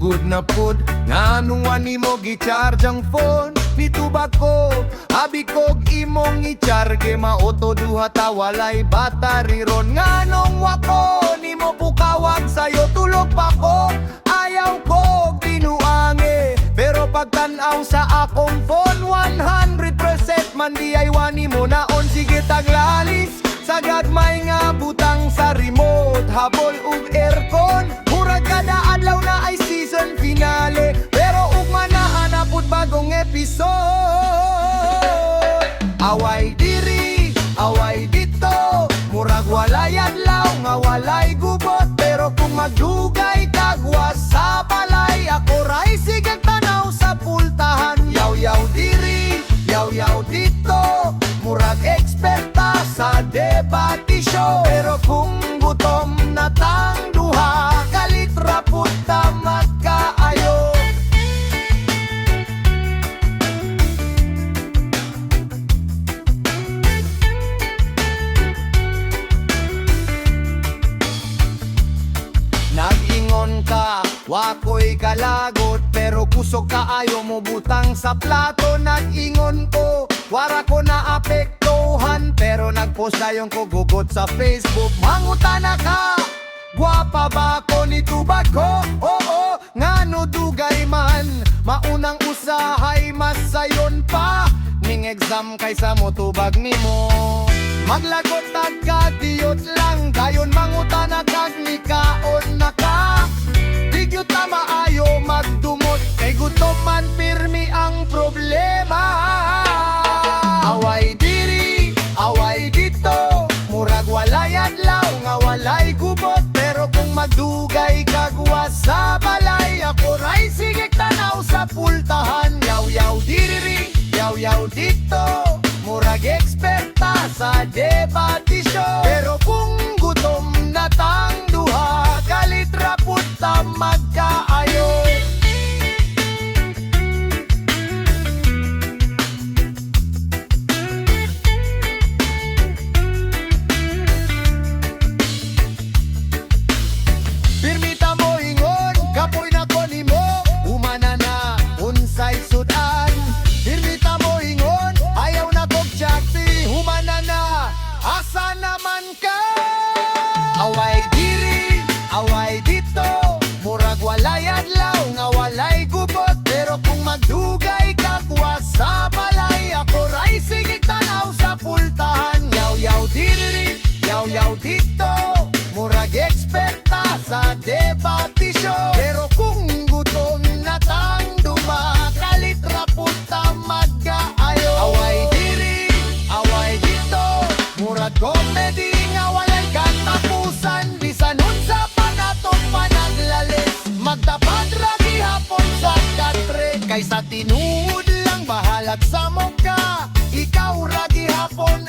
sugod na pod. Nganuan nimo gi-charge ang phone nitubag ko, abi kog imong i-charge mauto duha ta walay battery ron. Nganong wako nimo pukawag sayo tulog pa ko, ayaw ko binuange. Pero pagtan-aw sa akong phone 100% man DIY nimo naon. Sige taglalis sagad may nga butang sa remote, habol ug aircon. Murag kada adlaw na ay season finale, pero ugma na hanapod bagong episode. Away diri, away dito, murag walay adlaw nga walay gubot. Pero kung magdugay kagwa sa balay, ako ray sigag tanaw sa pultahan. Yaw-yaw diri, yaw-yaw dito, murag eksperta sa debate show. Pero kung gutom na tang duha, kalitra puta magkaayo. Nag-ingon ka, wako'y kalagot, pero kusog kaayo mo butang sa plato. Nag-ingon ko, wara ko na apektuhan, pero nag-post na yung kugugot sa Facebook. Mangutana ka, gwapa ba ko nitubag ko? Oo, ngano dugay man, maunang usahay mas sayon pa ning exam kaysa mo tubag nimo. Maglagot at kadiyot lang, dayon mangutana kag nikaon na ka. Digyot na maayo magdumot, kay gutom man pirmi ang problema. Away diri, away dito, murag walay adlaw nga walay gubot. Pero kung magdugay kagwa sa balay, ako ray sigig tanaw sa pultahan. Yaw-yaw diri, yaw-yaw dito, murag eksperta sa debate show. Pero kung gutom na tang duha, kalitra puta magkaayo. Pirmita mo ingon, kapoy na ko nimo, umana na unsay sudan. Pirmita mo ingon, ayaw na kog chati, humana na, asa naman ka? Away diri, away dito, murag walay adlaw nga walay gubot. Pero kung magdugay kagwa sa balay, ako ray sigig tanaw sa pultahan. Yaw-yaw diri, yaw-yaw dito, murag eksperta sa debate show. Pero kung gutom na tang duma, kalitra puta magkaayo. Away diri, away dito, murag comedy nga walay katapusan. Bisan unsa pa nato panaglalis, magtapad ra gihapon sa katre. Kaysa tinuod lang bahalag sa moka, ikaw ra gihapon